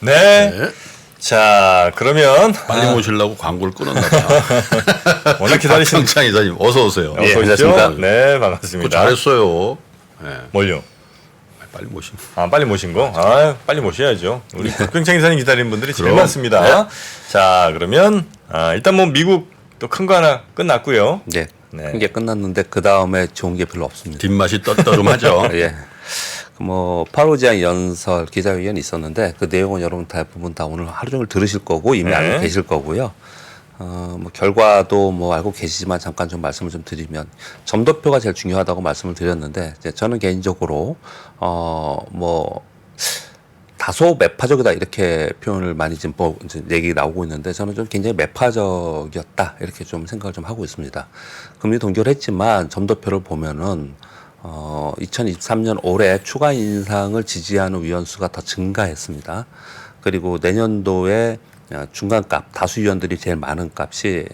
네. 네. 자, 그러면 빨리 모시려고 광고를 끊었나 봐. 워낙 기다리신 박병창 이사님 어서 오세요. 어서 오십시오. 안녕하십니까. 네, 그거 반갑습니다. 잘했어요. 네. 뭘요? 빨리 모신. 빨리 모신 거? 빨리 모셔야죠. 우리 박병창 이사님 기다리는 분들이 제일 그럼. 많습니다. 자, 그러면 일단 뭐 미국 또 큰 거 하나 끝났고요. 네. 네. 큰 게 끝났는데 그 다음에 좋은 게 별로 없습니다. 뒷맛이 떳떳하죠. 예. 뭐 파우지안 연설 기자회견이 있었는데 그 내용은 여러분 대부분 다 오늘 하루 종일 들으실 거고 이미 네. 알고 계실 거고요. 뭐 결과도 뭐 알고 계시지만 잠깐 좀 말씀을 좀 드리면 점도표가 제일 중요하다고 말씀을 드렸는데 이제 저는 개인적으로 뭐 다소 매파적이다 이렇게 표현을 많이 지금 뭐 이제 얘기 나오고 있는데 저는 좀 굉장히 매파적이었다 이렇게 좀 생각을 좀 하고 있습니다. 금리 동결을 했지만 점도표를 보면은 2023년 올해 추가 인상을 지지하는 위원수가 더 증가했습니다. 그리고 내년도에 중간값 다수 위원들이 제일 많은 값이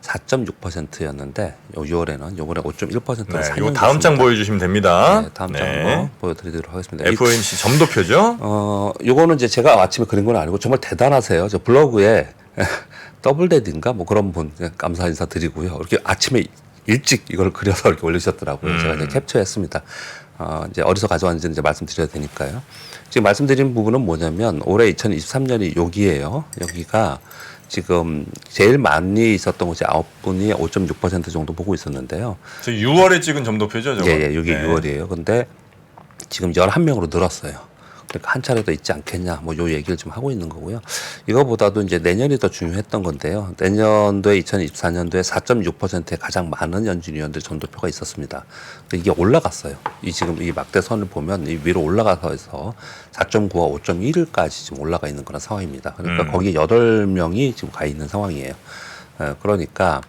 4.6%였는데 6월에는 요번에 5.1%로 네, 이거 다음 장 보여주시면 됩니다. 네, 다음 장 한번 보여드리도록 하겠습니다. FOMC 점도표죠? 요거는 이제 제가 아침에 그린 건 아니고 정말 대단하세요. 저 블로그에 더블데드인가 뭐 그런 분 감사 인사 드리고요. 이렇게 아침에 일찍 이걸 그려서 이렇게 올리셨더라고요. 제가 이제 캡처했습니다. 이제 어디서 가져왔는지 이제 말씀드려야 되니까요. 지금 말씀드린 부분은 뭐냐면 올해 2023년이 여기예요. 여기가 지금 제일 많이 있었던 곳이 9분이 5.6% 정도 보고 있었는데요. 저 6월에 찍은 점도표죠, 저거? 예, 여기 네. 6월이에요. 근데 지금 11명으로 늘었어요. 그러니까 한 차례 더 있지 않겠냐, 뭐 요 얘기를 좀 하고 있는 거고요. 이거보다도 이제 내년이 더 중요했던 건데요. 내년도에 2024년도에 4.6%의 가장 많은 연준 위원들 점도표가 있었습니다. 이게 올라갔어요. 이 지금 이 막대선을 보면 이 위로 올라가서 4.9와 5.1까지 지금 올라가 있는 그런 상황입니다. 그러니까 거기에 8명이 지금 가 있는 상황이에요. 그러니까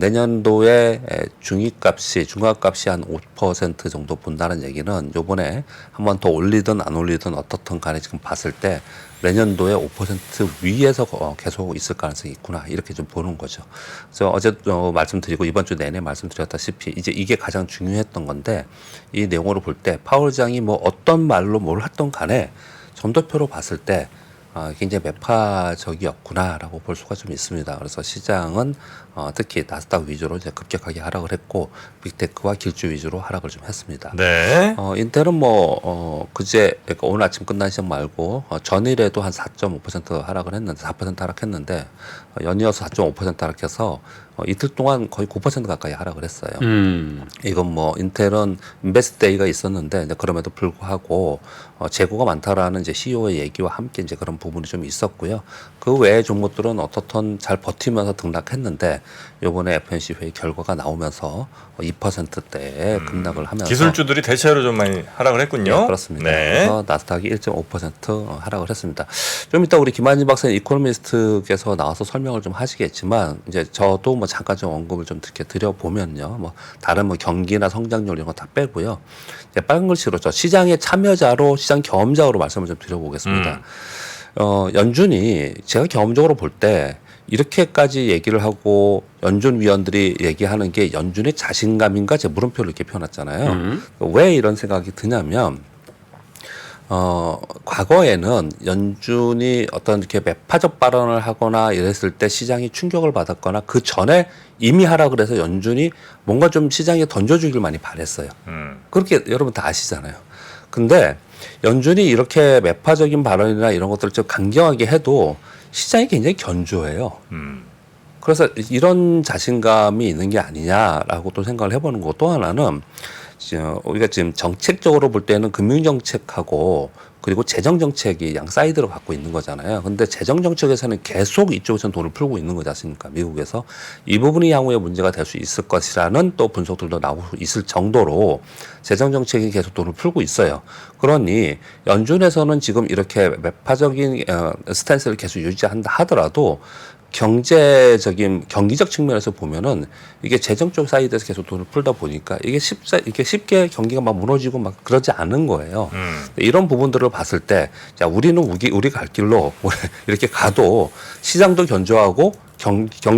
내년도에 중위값이 중간값이 한 5% 정도 본다는 얘기는 요번에 한 번 더 올리든 안 올리든 어떻든 간에 지금 봤을 때 내년도에 5% 위에서 계속 있을 가능성이 있구나 이렇게 좀 보는 거죠. 그래서 어제 말씀드리고 이번 주 내내 말씀드렸다시피 이제 이게 가장 중요했던 건데 이 내용으로 볼 때 파월장이 뭐 어떤 말로 뭘 했던 간에 점도표로 봤을 때 굉장히 매파적이었구나라고 볼 수가 좀 있습니다. 그래서 시장은 특히 나스닥 위주로 이제 급격하게 하락을 했고 빅테크와 길주 위주로 하락을 좀 했습니다. 네. 인텔은 뭐 그제 그러니까 오늘 아침 끝난 시점 말고 전일에도 한 4.5% 하락을 했는데 4% 하락했는데 연이어서 4.5% 하락해서 이틀 동안 거의 9% 가까이 하락을 했어요. 이건 뭐 인텔은 인베스트 데이가 있었는데 이제 그럼에도 불구하고 재고가 많다라는 이제 CEO의 얘기와 함께 이제 그런 부분이 좀 있었고요. 그 외의 종목들은 어떻든 잘 버티면서 등락했는데 이번에 FOMC 회의 결과가 나오면서 2%대에 급락을 하면서 기술주들이 대체로 좀 많이 하락을 했군요. 네, 그렇습니다. 네. 그래서 나스닥이 1.5% 하락을 했습니다. 좀 이따 우리 김한진 박사님 이코노미스트께서 나와서 설명을 좀 하시겠지만 이제 저도 뭐 잠깐 좀 언급을 좀 이렇게 드려보면요. 뭐 다른 뭐 경기나 성장률 이런 거 다 빼고요. 이제 빨간 글씨로 저 시장의 참여자로 시장 경험자로 말씀을 좀 드려보겠습니다. 연준이 제가 경험적으로 볼 때 이렇게까지 얘기를 하고 연준 위원들이 얘기하는 게 연준의 자신감인가 제 물음표를 이렇게 펴놨잖아요. 왜 이런 생각이 드냐면 과거에는 연준이 어떤 이렇게 매파적 발언을 하거나 이랬을 때 시장이 충격을 받았거나 그 전에 이미 하락을 해서 연준이 뭔가 좀 시장에 던져주길 많이 바랬어요. 그렇게 여러분 다 아시잖아요. 근데 연준이 이렇게 매파적인 발언이나 이런 것들을 좀 강경하게 해도 시장이 굉장히 견조해요. 그래서 이런 자신감이 있는 게 아니냐라고 또 생각을 해보는 거. 또 하나는 우리가 지금 정책적으로 볼 때는 금융정책하고 그리고 재정정책이 양 사이드로 갖고 있는 거잖아요. 근데 재정정책에서는 계속 이쪽에서는 돈을 풀고 있는 거지 않습니까? 미국에서. 이 부분이 향후에 문제가 될 수 있을 것이라는 또 분석들도 나오고 있을 정도로 재정정책이 계속 돈을 풀고 있어요. 그러니 연준에서는 지금 이렇게 매파적인 스탠스를 계속 유지한다 하더라도 경기적 측면에서 보면은 이게 재정 쪽 사이드에서 계속 돈을 풀다 보니까 이게 쉽게 경기가 막 무너지고 막 그러지 않은 거예요. 이런 부분들을 봤을 때, 자, 우리는 우리 갈 길로 이렇게 가도 시장도 견조하고 경기도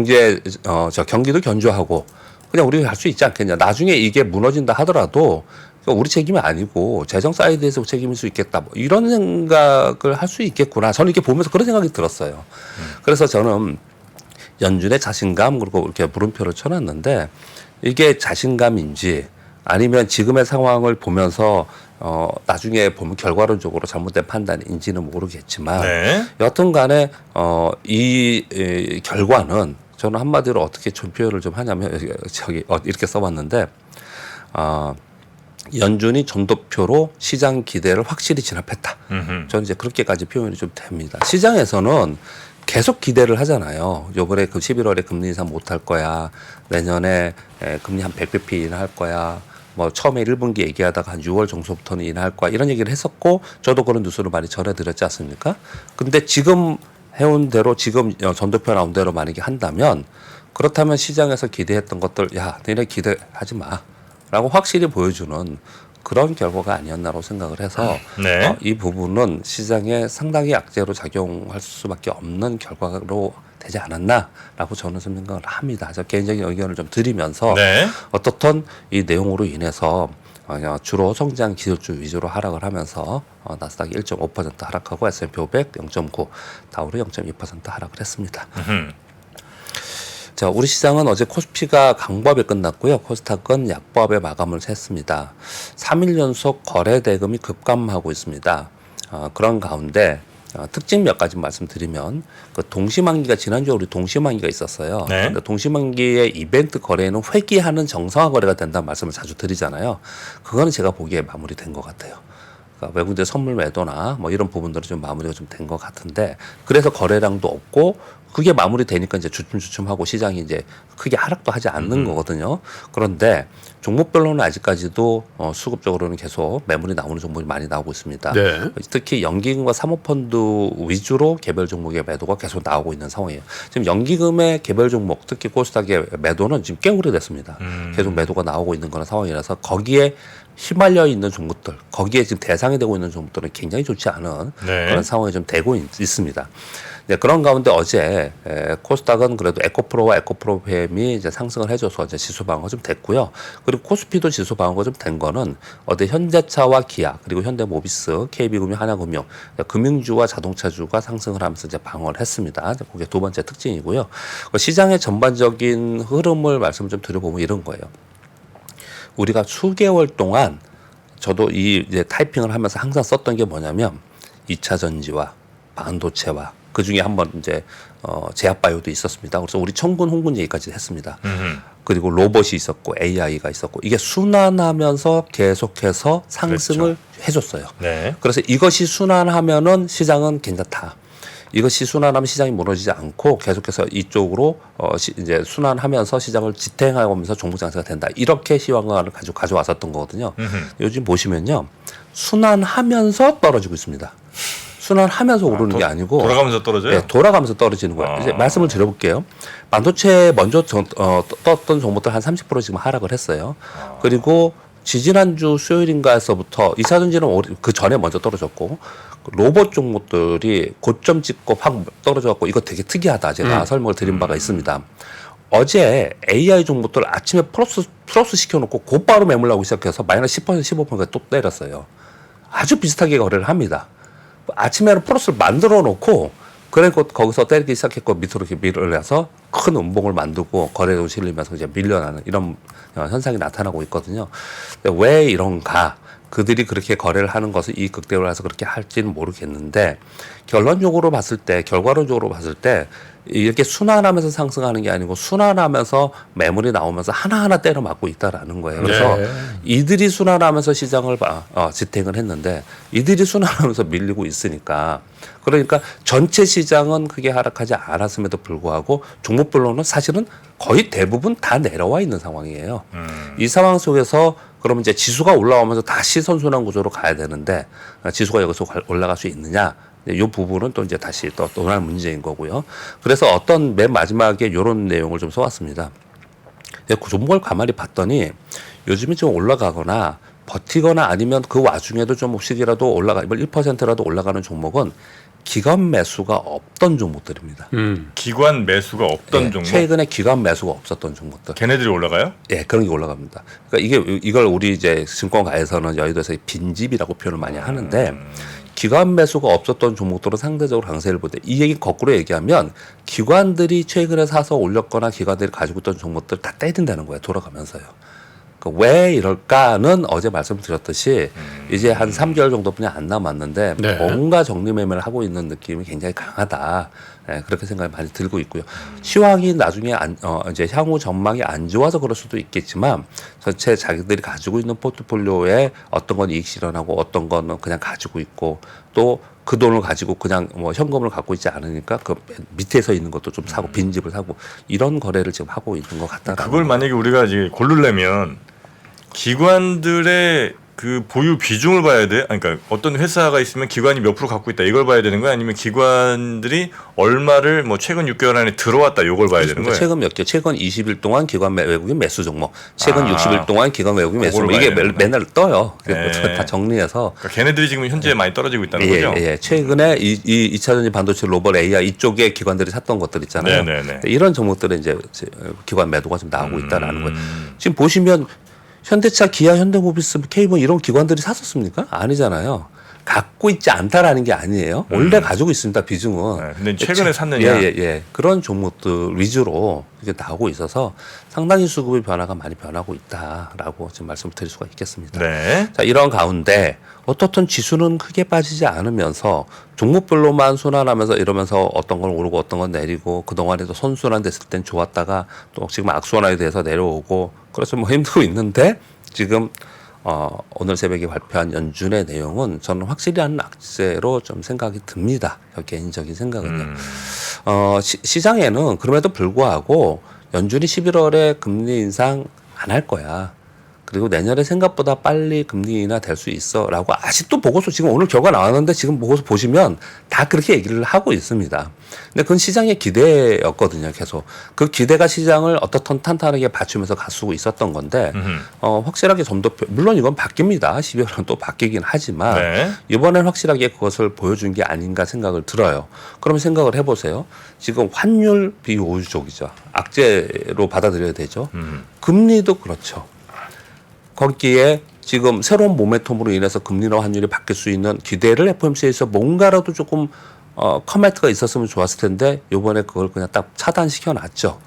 견조하고 그냥 우리가 갈 수 있지 않겠냐. 나중에 이게 무너진다 하더라도 그러니까 우리 책임이 아니고 재정 사이드에서 책임일 수 있겠다. 뭐 이런 생각을 할 수 있겠구나. 저는 이렇게 보면서 그런 생각이 들었어요. 그래서 저는 연준의 자신감 그리고 이렇게 물음표를 쳐놨는데 이게 자신감인지 아니면 지금의 상황을 보면서 나중에 보면 결과론적으로 잘못된 판단인지는 모르겠지만 네. 여튼 간에 이 결과는 저는 한마디로 어떻게 좀 표현을 좀 하냐면 이렇게 써봤는데 연준이 전도표로 시장 기대를 확실히 진압했다. 저는 이제 그렇게까지 표현이 좀 됩니다. 시장에서는 계속 기대를 하잖아요. 요번에 그 11월에 금리 인상 못할 거야. 내년에 금리 한 100bp 인하할 거야. 뭐 처음에 1분기 얘기하다가 한 6월 정도부터는 인하할 거야. 이런 얘기를 했었고 저도 그런 뉴스를 많이 전해드렸지 않습니까? 근데 지금 해온 대로 지금 전도표 나온 대로 만약에 한다면 그렇다면 시장에서 기대했던 것들 야 너네 기대하지 마 라고 확실히 보여주는 그런 결과가 아니었나라고 생각을 해서 네. 이 부분은 시장에 상당히 약재로 작용할 수밖에 없는 결과로 되지 않았나라고 저는 좀 생각을 합니다. 저 개인적인 의견을 좀 드리면서 네. 어떻든 이 내용으로 인해서 주로 성장 기술주 위주로 하락을 하면서 나스닥이 1.5% 하락하고 S&P 500 0.9, 다우로 0.2% 하락을 했습니다. 자, 우리 시장은 어제 코스피가 강보합에 끝났고요. 코스닥은 약보합에 마감을 했습니다. 3일 연속 거래 대금이 급감하고 있습니다. 그런 가운데 특징 몇 가지 말씀드리면 그 동시만기가 지난주에 우리 동시만기가 있었어요. 네. 근데 동시만기의 이벤트 거래는 회귀하는 정상화 거래가 된다는 말씀을 자주 드리잖아요. 그거는 제가 보기에 마무리된 것 같아요. 그러니까 외국인들 선물 매도나 뭐 이런 부분들은 좀 마무리가 좀 된 것 같은데 그래서 거래량도 없고 그게 마무리되니까 이제 주춤주춤하고 시장이 이제 크게 하락도 하지 않는 거거든요. 그런데 종목별로는 아직까지도 수급적으로는 계속 매물이 나오는 종목이 많이 나오고 있습니다. 네. 특히 연기금과 사모펀드 위주로 개별 종목의 매도가 계속 나오고 있는 상황이에요. 지금 연기금의 개별 종목, 특히 코스닥의 매도는 지금 꽤 오래됐습니다. 계속 매도가 나오고 있는 그런 상황이라서 거기에 휘말려 있는 종목들, 거기에 지금 대상이 되고 있는 종목들은 굉장히 좋지 않은 네. 그런 상황이 좀 되고 있습니다. 네, 그런 가운데 어제 코스닥은 그래도 에코프로와 에코프로팸이 이제 상승을 해줘서 이제 지수 방어가 좀 됐고요. 그리고 코스피도 지수 방어가 좀 된 거는 어제 현대차와 기아 그리고 현대모비스, KB금융, 하나금융, 금융주와 자동차주가 상승을 하면서 이제 방어를 했습니다. 그게 두 번째 특징이고요. 시장의 전반적인 흐름을 말씀 좀 드려보면 이런 거예요. 우리가 수개월 동안 저도 이 이제 타이핑을 하면서 항상 썼던 게 뭐냐면 2차 전지와 반도체와 그 중에 한번 이제 제약바이오도 있었습니다. 그래서 우리 청군 홍군 얘기까지 했습니다. 그리고 로봇이 있었고 AI가 있었고 이게 순환하면서 계속해서 상승을 해줬어요. 네. 그래서 이것이 순환하면은 시장은 괜찮다. 이것이 순환하면 시장이 무너지지 않고 계속해서 이쪽으로 이제 순환하면서 시장을 지탱하면서 종목 장세가 된다. 이렇게 시황을 가져왔었던 거거든요. 요즘 보시면요, 순환하면서 떨어지고 있습니다. 순환하면서 오르는 게 아니고 돌아가면서 떨어져요? 네, 돌아가면서 떨어지는 거예요. 이제 말씀을 드려볼게요. 반도체 먼저 떴던 종목들 한 30% 지금 하락을 했어요. 그리고 지지난주 수요일인가에서부터 2차 전지는 그 전에 먼저 떨어졌고 로봇 종목들이 고점 찍고 확 떨어져갖고 이거 되게 특이하다. 제가 설명을 드린 바가 있습니다. 어제 AI 종목들 아침에 플러스 시켜놓고 곧바로 매물 나오기 시작해서 마이너스 10% 15%까지 또 때렸어요. 아주 비슷하게 거래를 합니다. 아침에는 플러스를 만들어 놓고 그래서 거기서 때리기 시작했고 밑으로 이렇게 밀어내서 큰 음봉을 만들고 거래도 실리면서 이제 밀려나는 이런 현상이 나타나고 있거든요. 왜 이런가? 그들이 그렇게 거래를 하는 것을 이 극대로 해서 그렇게 할지는 모르겠는데 결론적으로 봤을 때 결과론적으로 봤을 때 이렇게 순환하면서 상승하는 게 아니고 순환하면서 매물이 나오면서 하나하나 때려 맞고 있다라는 거예요. 그래서 네. 이들이 순환하면서 시장을 지탱을 했는데 이들이 순환하면서 밀리고 있으니까 그러니까 전체 시장은 크게 하락하지 않았음에도 불구하고 종목별로는 사실은 거의 대부분 다 내려와 있는 상황이에요. 이 상황 속에서 그러면 이제 지수가 올라오면서 다시 선순환 구조로 가야 되는데 지수가 여기서 올라갈 수 있느냐? 이 부분은 또 이제 다시 또 논할 문제인 거고요. 그래서 어떤 맨 마지막에 이런 내용을 좀 써왔습니다. 그 종목을 가만히 봤더니 요즘에 좀 올라가거나 버티거나 아니면 그 와중에도 좀 혹시라도 1%라도 올라가는 종목은 기관 매수가 없던 종목들입니다. 기관 매수가 없던 예, 종목. 최근에 기관 매수가 없었던 종목들. 걔네들이 올라가요? 예, 그런 게 올라갑니다. 그러니까 이걸 우리 이제 증권가에서는 여의도에서 빈집이라고 표현을 많이 하는데 기관 매수가 없었던 종목들은 상대적으로 강세를 보대. 이 얘기 거꾸로 얘기하면 기관들이 최근에 사서 올렸거나 기관들이 가지고 있던 종목들 다 때린다는 거예요. 돌아가면서요. 왜 이럴까는 어제 말씀드렸듯이 이제 한 3개월 정도뿐이 안 남았는데 네. 뭔가 정리 매매를 하고 있는 느낌이 굉장히 강하다. 예, 그렇게 생각이 많이 들고 있고요. 시황이 나중에 이제 향후 전망이 안 좋아서 그럴 수도 있겠지만 전체 자기들이 가지고 있는 포트폴리오에 어떤 건 이익 실현하고 어떤 거는 그냥 가지고 있고 또 그 돈을 가지고 그냥 뭐 현금을 갖고 있지 않으니까 그 밑에서 있는 것도 좀 사고 빈집을 사고 이런 거래를 지금 하고 있는 것 같다. 그걸 만약에 우리가 이제 고르려면 기관들의 그 보유 비중을 봐야 돼. 아니, 그러니까 어떤 회사가 있으면 기관이 몇 프로 갖고 있다 이걸 봐야 되는 거야? 아니면 기관들이 얼마를 뭐 최근 6개월 안에 들어왔다 이걸 봐야 되는 거야? 최근 몇 개, 최근 20일 동안 기관 외국인 매수 종목, 최근 60일 동안 기관 외국인 매수 종목 이게 맨날 떠요. 네. 다 정리해서. 그러니까 걔네들이 지금 현재 많이 떨어지고 있다는 거죠? 예. 최근에 이 2차전지 반도체 로봇 AI 이쪽에 기관들이 샀던 것들 있잖아요. 네네네. 이런 종목들은 이제 기관 매도가 좀 나오고 있다라는 거예요. 지금 보시면 현대차, 기아, 현대모비스, K본 이런 기관들이 샀었습니까? 아니잖아요. 갖고 있지 않다라는 게 아니에요. 원래 가지고 있습니다. 비중은. 네, 근데 최근에 샀느냐? 예. 그런 종목들 위주로 이게 나오고 있어서 상당히 수급의 변화가 많이 변하고 있다라고 지금 말씀을 드릴 수가 있겠습니다. 네. 자, 이런 가운데 어떻든 지수는 크게 빠지지 않으면서 종목별로만 순환하면서 이러면서 어떤 건 오르고 어떤 건 내리고 그동안에도 선순환 됐을 땐 좋았다가 또 지금 악순환이 돼서 내려오고 그래서 뭐 힘들고 있는데 지금 오늘 새벽에 발표한 연준의 내용은 저는 확실히 한 악재로 좀 생각이 듭니다. 개인적인 생각은요. 시장에는 그럼에도 불구하고 연준이 11월에 금리 인상 안 할 거야. 그리고 내년에 생각보다 빨리 금리 인하 될 수 있어라고 아직도 보고서 지금 오늘 결과 나왔는데 지금 보고서 보시면 다 그렇게 얘기를 하고 있습니다. 근데 그건 시장의 기대였거든요. 계속 그 기대가 시장을 어떻든 탄탄하게 받치면서 가수고 있었던 건데 확실하게 좀 더 물론 이건 바뀝니다. 12월은 또 바뀌긴 하지만 네. 이번엔 확실하게 그것을 보여준 게 아닌가 생각을 들어요. 그럼 생각을 해보세요. 지금 환율 비우주적이죠. 악재로 받아들여야 되죠. 금리도 그렇죠. 거기에 지금 새로운 모멘텀으로 인해서 금리나 환율이 바뀔 수 있는 기대를 FOMC에서 뭔가라도 조금 커멘트가 있었으면 좋았을 텐데 이번에 그걸 그냥 딱 차단시켜 놨죠.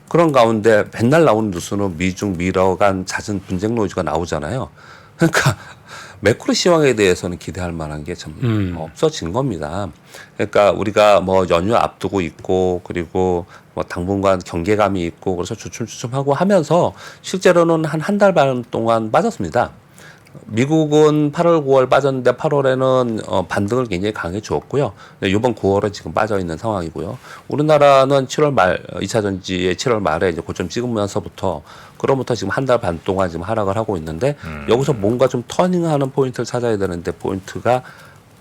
그런 가운데 맨날 나오는 뉴스는 미중 미러 간 잦은 분쟁 노이즈가 나오잖아요. 그러니까 매크로 시황에 대해서는 기대할 만한 게 참 없어진 겁니다. 그러니까 우리가 뭐 연휴 앞두고 있고 그리고 뭐 당분간 경계감이 있고 그래서 주춤주춤하고 하면서 실제로는 한 달 반 동안 빠졌습니다. 미국은 8월, 9월 빠졌는데 8월에는 반등을 굉장히 강해 주었고요. 이번 9월에 지금 빠져 있는 상황이고요. 우리나라는 7월 말 2차 전지의 7월 말에 이제 고점 찍으면서부터 그로부터 지금 한 달 반 동안 지금 하락을 하고 있는데 여기서 뭔가 좀 터닝하는 포인트를 찾아야 되는데 포인트가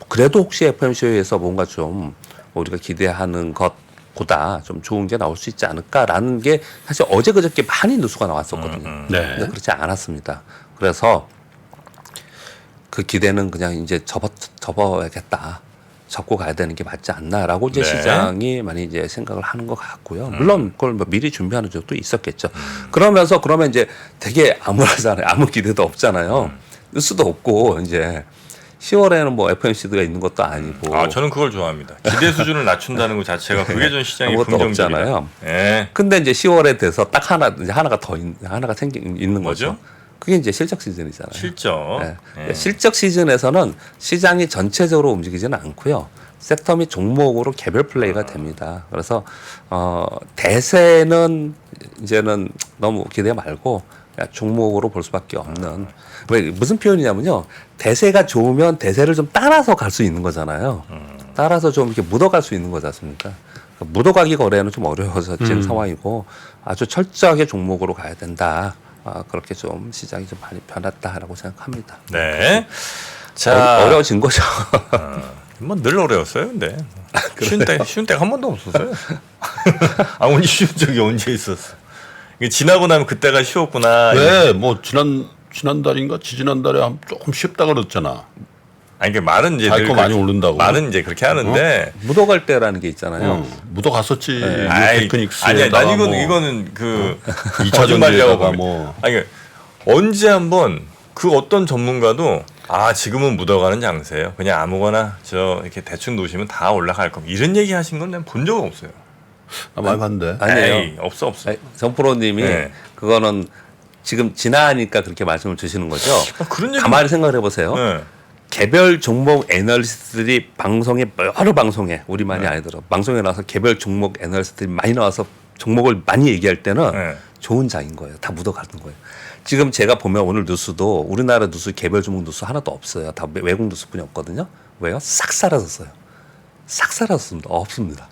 그래도 혹시 FOMC에서 뭔가 좀 우리가 기대하는 것보다 좀 좋은 게 나올 수 있지 않을까라는 게 사실 어제 그저께 많이 뉴스가 나왔었거든요. 네. 근데 그렇지 않았습니다. 그래서 그 기대는 그냥 이제 접어야겠다. 접고 가야 되는 게 맞지 않나라고 이제 네. 시장이 많이 이제 생각을 하는 것 같고요. 물론 그걸 뭐 미리 준비하는 적도 있었겠죠. 그러면 이제 되게 암울하잖아요. 아무 기대도 없잖아요. 뉴스도 없고 이제 10월에는 뭐 FOMC가 있는 것도 아니고. 아, 저는 그걸 좋아합니다. 기대 수준을 낮춘다는 것 자체가 그게 전 시장의 아무것도 긍정적이다. 없잖아요. 예. 근데 이제 10월에 돼서 딱 하나가 더 하나가 있는 뭐죠? 거죠. 그게 이제 실적 시즌이잖아요. 실적. 네. 예. 실적 시즌에서는 시장이 전체적으로 움직이지는 않고요. 섹터 및 종목으로 개별 플레이가 됩니다. 그래서 대세는 이제는 너무 기대 말고 그냥 종목으로 볼 수밖에 없는. 왜 무슨 표현이냐면요. 대세가 좋으면 대세를 좀 따라서 갈 수 있는 거잖아요. 따라서 좀 이렇게 묻어갈 수 있는 거지 않습니까? 묻어가기 거래는 좀 어려워진 상황이고 아주 철저하게 종목으로 가야 된다. 그렇게 좀 시장이 좀 많이 변했다라고 생각합니다. 네. 자, 어려워진 거죠. 뭐 늘 어려웠어요, 근데. 쉬운 때가 한 번도 없었어요. 아무리 쉬운 적이 언제 있었어. 이게 지나고 나면 그때가 쉬웠구나. 네, 뭐 지난 지난달인가 지지난달에 조금 쉽다 그랬잖아. 아니 그 말은 이제 갈 늘 거 많이 그렇게- 오른다고. 말은 이제 그렇게 하는데 묻어갈 때라는 게 있잖아요. 묻어 갔었지. 아이, 테크닉스에다가 아니야 난 이건 뭐 이거는 그 2차 거짓말이라고 전지에다가 봅니다. 뭐 아니 그러니까 언제 한번 그 어떤 전문가도 아 지금은 묻어가는 장세예요. 그냥 아무거나 저 이렇게 대충 놓으시면 다 올라갈 겁니다. 이런 얘기 하신 건 난 본 적 없어요. 많이 봤는데. 아니에요. 에이, 없어. 정프로님이 네. 그거는 지금 지나니까 그렇게 말씀을 주시는 거죠. 그런 얘기. 가만히 생각을 해보세요. 네. 개별 종목 애널리스트들이 방송에 여러 방송에 우리만이 아니더라도 방송에 나와서 개별 종목 애널리스트들이 많이 나와서 종목을 많이 얘기할 때는 네. 좋은 장인 거예요. 다 묻어가는 거예요. 지금 제가 보면 오늘 뉴스도 우리나라 뉴스 개별 종목 뉴스 하나도 없어요. 다 외국 뉴스뿐이 없거든요. 왜요? 싹 사라졌어요. 싹 사라졌습니다. 없습니다.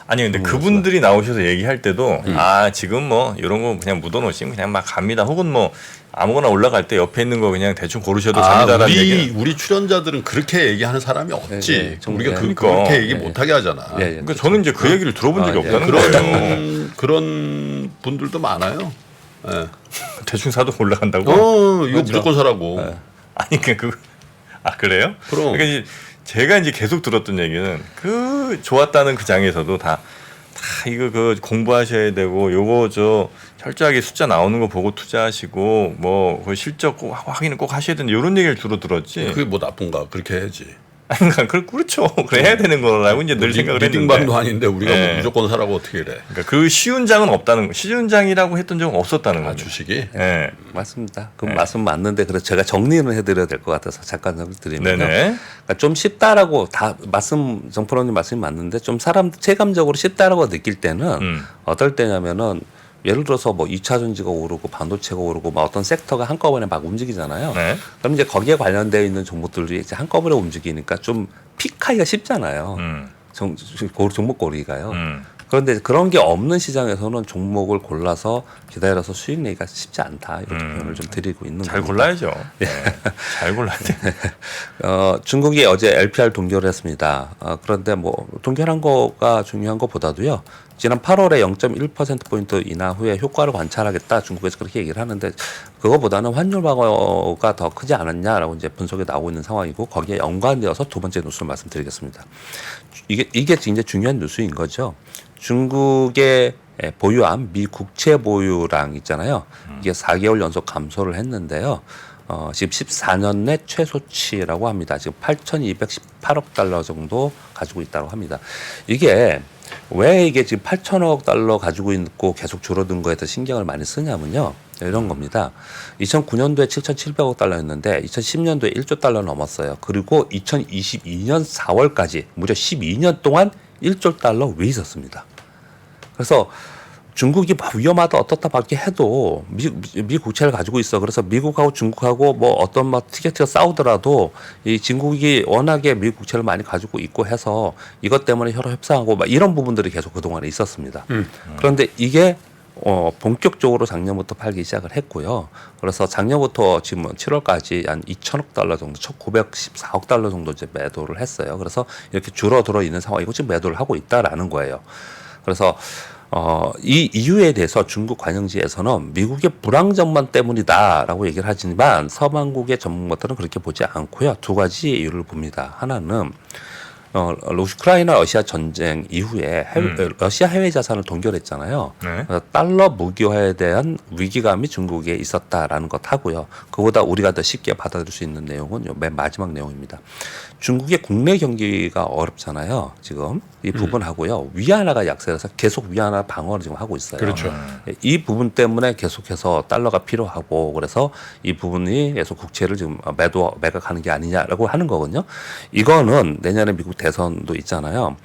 아니 근데 그분들이 나오셔서 얘기할 때도 아 지금 뭐 이런 거 그냥 묻어놓으시면 그냥 막 갑니다. 혹은 뭐 아무거나 올라갈 때 옆에 있는 거 그냥 대충 고르셔도 됩니다라는 얘기. 우리 출연자들은 그렇게 얘기하는 사람이 없지. 예, 예. 우리가 그러니까. 그렇게 얘기 예, 못하게 하잖아. 예, 예. 그러니까 저는 이제 그 얘기를 들어본 적이 예. 없다는 거예요. 그런 분들도 많아요. 예. 대충 사도 올라간다고? 이거 무조건 사라고. 아니 아 그래요? 그럼. 그러니까 이제 제가 이제 계속 들었던 얘기는 그 좋았다는 그 장에서도 다 이거 그 공부하셔야 되고 요거 저 철저하게 숫자 나오는 거 보고 투자하시고 뭐 그 실적 꼭 확인을 꼭 하셔야 된다 이런 얘기를 주로 들었지. 그게 뭐 나쁜가? 그렇게 해야지. 그러니까 그렇죠. 그래 해야 되는 거라고 이제 늘 생각을 했는데. 리딩방도 아닌데 우리가 예. 뭐 무조건 사라고 어떻게 이래? 그러니까 그 쉬운 장은 없다는 거. 쉬운 장이라고 했던 적은 없었다는 거죠. 주식이. 예. 맞습니다. 그 말씀 맞는데 그래서 제가 정리는 해드려야 될 것 같아서 잠깐 드리면요. 네네. 그러니까 좀 쉽다라고 다 말씀 정프로님 말씀이 맞는데 좀 사람 체감적으로 쉽다라고 느낄 때는 어떨 때냐면은 예를 들어서 뭐 2차 전지가 오르고 반도체가 오르고 막 어떤 섹터가 한꺼번에 막 움직이잖아요. 네. 그럼 이제 거기에 관련되어 있는 종목들이 이제 한꺼번에 움직이니까 좀 픽하기가 쉽잖아요. 종목 고르기가요. 그런데 그런 게 없는 시장에서는 종목을 골라서 기다려서 수익 내기가 쉽지 않다 이렇게 표현을 좀 드리고 있는 잘 겁니다. 골라야죠. 네. 잘 골라야 돼. 중국이 어제 LPR 동결을 했습니다. 그런데 뭐 동결한 거가 중요한 것보다도요. 지난 8월에 0.1%포인트 인하 후에 효과를 관찰하겠다. 중국에서 그렇게 얘기를 하는데 그거보다는 환율 방어가 더 크지 않았냐라고 이제 분석이 나오고 있는 상황이고 거기에 연관되어서 두 번째 뉴스를 말씀드리겠습니다. 이게 이제 중요한 뉴스인 거죠. 중국의 보유한 미 국채 보유량 있잖아요. 이게 4개월 연속 감소를 했는데요. 지금 14년 내 최소치라고 합니다. 지금 8,218억 달러 정도 가지고 있다고 합니다. 이게 왜 이게 지금 8천억 달러 가지고 있고 계속 줄어든 거에 더 신경을 많이 쓰냐면요. 이런 겁니다. 2009년도에 7,700억 달러였는데 2010년도에 1조 달러 넘었어요. 그리고 2022년 4월까지 무려 12년 동안 1조 달러 위에 있었습니다. 그래서 중국이 위험하다 어떻다 밖에 해도 미 국채를 가지고 있어. 그래서 미국하고 중국하고 뭐 어떤 막 티격태격 싸우더라도 이 중국이 워낙에 미 국채를 많이 가지고 있고 해서 이것 때문에 혈압 협상하고 막 이런 부분들이 계속 그동안에 있었습니다. 그런데 이게 본격적으로 작년부터 팔기 시작을 했고요. 그래서 작년부터 지금 7월까지 한 2천억 달러 정도, 1,914억 달러 정도 이제 매도를 했어요. 그래서 이렇게 줄어들어 있는 상황이고 지금 매도를 하고 있다라는 거예요. 그래서 이 이유에 대해서 중국 관영지에서는 미국의 불황전만 때문이다라고 얘기를 하지만 서방국의 전문가들은 그렇게 보지 않고요. 두 가지 이유를 봅니다. 하나는 우크라이나 러시아 전쟁 이후에 러시아 해외 자산을 동결했잖아요. 네. 그래서 달러 무기화에 대한 위기감이 중국에 있었다라는 것 하고요. 그보다 우리가 더 쉽게 받아들일 수 있는 내용은 맨 마지막 내용입니다. 중국의 국내 경기가 어렵잖아요. 지금 이 부분하고요. 위안화가 약세라서 계속 위안화 방어를 지금 하고 있어요. 그렇죠. 이 부분 때문에 계속해서 달러가 필요하고 그래서 이 부분이 계속 국채를 지금 매각하는 게 아니냐라고 하는 거거든요. 이거는 내년에 미국 대선도 있잖아요.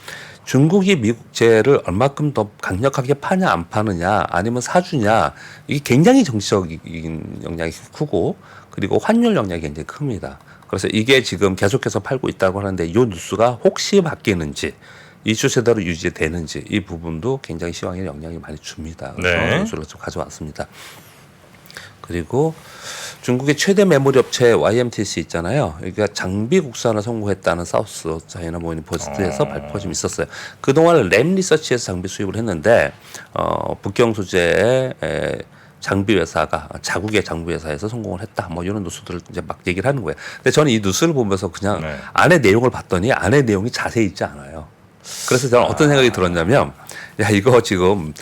중국이 미국채를 얼마큼 더 강력하게 파냐 안 파느냐 아니면 사주냐 이게 굉장히 정치적인 영향이 크고 그리고 환율 영향이 굉장히 큽니다. 그래서 이게 지금 계속해서 팔고 있다고 하는데 이 뉴스가 혹시 바뀌는지 이 추세대로 유지되는지 이 부분도 굉장히 시황에 영향이 많이 줍니다. 그래서 네. 뉴스를 좀 가져왔습니다. 그리고 중국의 최대 메모리 업체 YMTC 있잖아요. 그러니까 장비 국산을 선고했다는 사우스 차이나 모닝 포스트에서 발표가 좀 있었어요. 그동안 램 리서치에서 장비 수입을 했는데 북경 소재의 장비 회사가 자국의 장비 회사에서 성공을 했다. 뭐 이런 뉴스들을 이제 막 얘기를 하는 거예요. 근데 저는 이 뉴스를 보면서 그냥 네. 안에 내용을 봤더니 안에 내용이 자세히 있지 않아요. 그래서 저는 어떤 생각이 들었냐면 야 이거 지금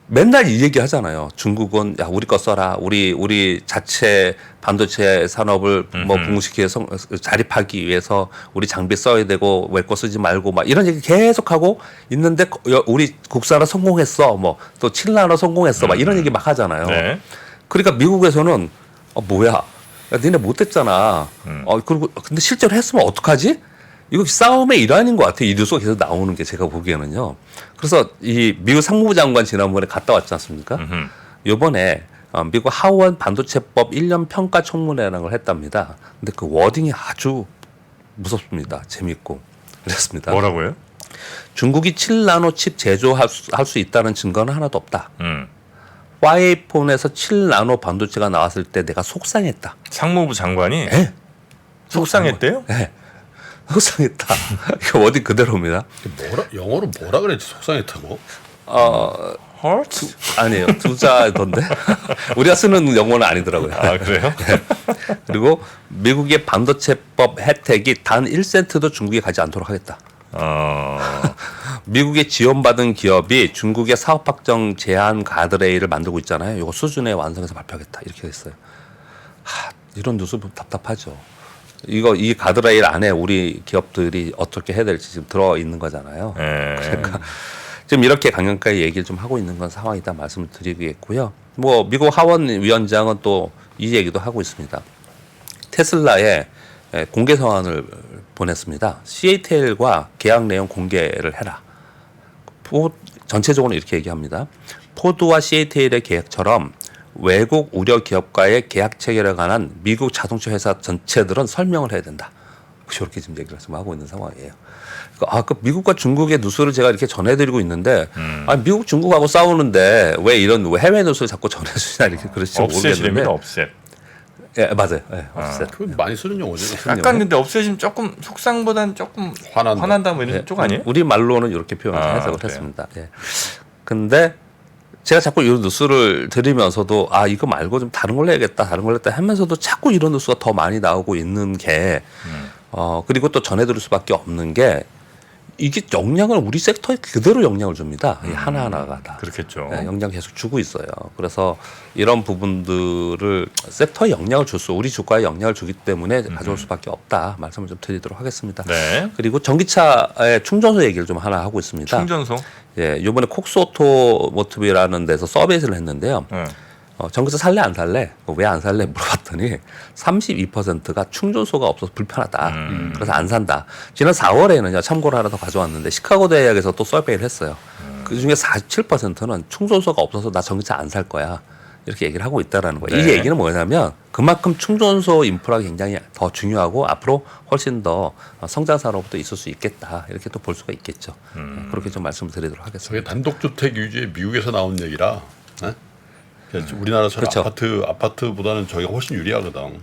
맨날 이 얘기 하잖아요. 중국은 야 우리 거 써라. 우리 자체 반도체 산업을 뭐 붕괴시켜서 자립하기 위해서 우리 장비 써야 되고 외 거 쓰지 말고 막 이런 얘기 계속 하고 있는데 우리 국산화 성공했어. 뭐 또 7나노 성공했어. 막 이런 얘기 막 하잖아요. 네. 그러니까 미국에서는 뭐야? 야, 니네 못했잖아. 그리고 근데 실제로 했으면 어떡하지? 이거 싸움의 일환인 것 같아요. 이 뉴스가 계속 나오는 게 제가 보기에는요. 그래서 이 미국 상무부 장관 지난번에 갔다 왔지 않습니까? 이번에 미국 하원 반도체법 1년 평가 청문회라는 걸 했답니다. 근데 그 워딩이 아주 무섭습니다. 재밌고 그랬습니다. 뭐라고요? 중국이 7나노 칩 제조할 수 있다는 증거는 하나도 없다. 음. 화웨이폰에서 7나노 반도체가 나왔을 때 내가 속상했다. 상무부 장관이 네. 속상했대요? 네. 속상했다. 이거 워딩 그대로입니다. 영어로 뭐라 그랬지? 속상했다고? hurt? 아니에요. 두자던데. 우리가 쓰는 영어는 아니더라고요. 아 그래요? 그리고 미국의 반도체법 혜택이 단 1센트도 중국에 가지 않도록 하겠다. 미국의 지원받은 기업이 중국의 사업 확정 제한 가드레일을 만들고 있잖아요. 이거 수준에 완성해서 발표하겠다. 이렇게 했어요. 이런 뉴스 보면 답답하죠. 이 가드레일 안에 우리 기업들이 어떻게 해야 될지 지금 들어 있는 거잖아요. 그러니까 지금 이렇게 강경하게 얘기를 좀 하고 있는 건 상황이다 말씀을 드리겠고요. 뭐 미국 하원 위원장은 또 이 얘기도 하고 있습니다. 테슬라에 공개 서한을 보냈습니다. CATL과 계약 내용 공개를 해라. 전체적으로 이렇게 얘기합니다. 포드와 CATL의 계약처럼 외국 우려 기업과의 계약 체결에 관한 미국 자동차 회사 전체들은 설명을 해야 된다. 그렇게 지금 얘기를 지금 하고 있는 상황이에요. 그 미국과 중국의 뉴스를 제가 이렇게 전해드리고 있는데, 미국 중국하고 싸우는데 왜 해외 뉴스를 자꾸 전해주냐 이렇게 그러실지 모르겠는데. 업셋이랍니다. 업셋. 예, 맞아요. 예, 업셋. 그 많이 쓰는 용어죠. 약간 근데 업셋이 조금 속상보다는 조금 화난다 뭐 이런 쪽 아니에요? 우리 말로는 이렇게 표현을 해석을 그래요? 했습니다. 예. 근데 제가 자꾸 이런 뉴스를 들으면서도 이거 말고 좀 다른 걸로 해야겠다 하면서도 자꾸 이런 뉴스가 더 많이 나오고 있는 게 그리고 또 전해드릴 수밖에 없는 게 이게 영향을 우리 섹터에 그대로 영향을 줍니다. 이 하나하나가 다. 그렇겠죠. 네, 영향 계속 주고 있어요. 그래서 이런 부분들을 섹터에 영향을 줄 수, 우리 주가에 영향을 주기 때문에 가져올 수밖에 없다. 말씀을 좀 드리도록 하겠습니다. 네. 그리고 전기차의 충전소 얘기를 좀 하나 하고 있습니다. 충전소. 예, 이번에 콕스 오토모티브라는 데서 서비스를 했는데요. 전기차 살래 안 살래? 왜 안 살래? 물어봤더니 32%가 충전소가 없어서 불편하다. 그래서 안 산다. 지난 4월에는요. 참고로 하나 더 가져왔는데 시카고 대학에서 또 서베이를 했어요. 그중에 47%는 충전소가 없어서 나 전기차 안 살 거야. 이렇게 얘기를 하고 있다라는 거예요. 네. 이 얘기는 뭐냐면 그만큼 충전소 인프라가 굉장히 더 중요하고 앞으로 훨씬 더 성장 산업도 있을 수 있겠다. 이렇게 또 볼 수가 있겠죠. 그렇게 좀 말씀을 드리도록 저게 하겠습니다. 단독주택 유지에 미국에서 나온 얘기라. 우리나라처럼 그렇죠. 아파트보다는 저희가 훨씬 유리하거든.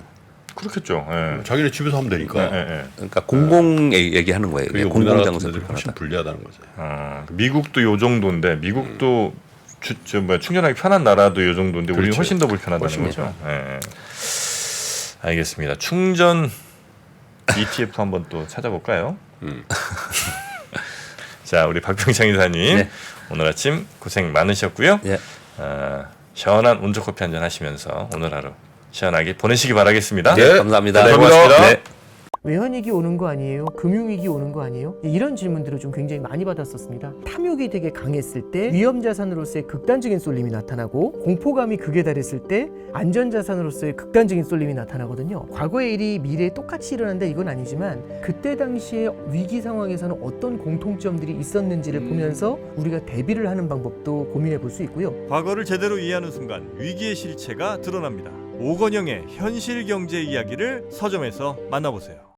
그렇겠죠. 예. 자기네 집에서 하면 되니까. 그러니까 공공 얘기하는 거예요. 그게 공공 우리나라 장소 같은 데들이 훨씬 불편하다. 불리하다는 거지. 미국도 요 정도인데 미국도 충전하기 편한 나라도 요 정도인데 우리는 그렇죠. 훨씬 더 불편하다는 훨씬 거죠. 예. 알겠습니다. 충전 ETF 한번 또 찾아볼까요? 자, 우리 박병창 이사님 네. 오늘 아침 고생 많으셨고요. 예. 시원한 온조커피 한잔 하시면서 오늘 하루 시원하게 보내시기 바라겠습니다. 네, 감사합니다. 네, 고맙습니다. 네. 외환위기 오는 거 아니에요? 금융위기 오는 거 아니에요? 이런 질문들을 좀 굉장히 많이 받았었습니다. 탐욕이 되게 강했을 때 위험자산으로서의 극단적인 쏠림이 나타나고 공포감이 극에 달했을 때 안전자산으로서의 극단적인 쏠림이 나타나거든요. 과거의 일이 미래에 똑같이 일어난다 이건 아니지만 그때 당시에 위기 상황에서는 어떤 공통점들이 있었는지를 보면서 우리가 대비를 하는 방법도 고민해 볼 수 있고요. 과거를 제대로 이해하는 순간 위기의 실체가 드러납니다. 오건영의 현실 경제 이야기를 서점에서 만나보세요.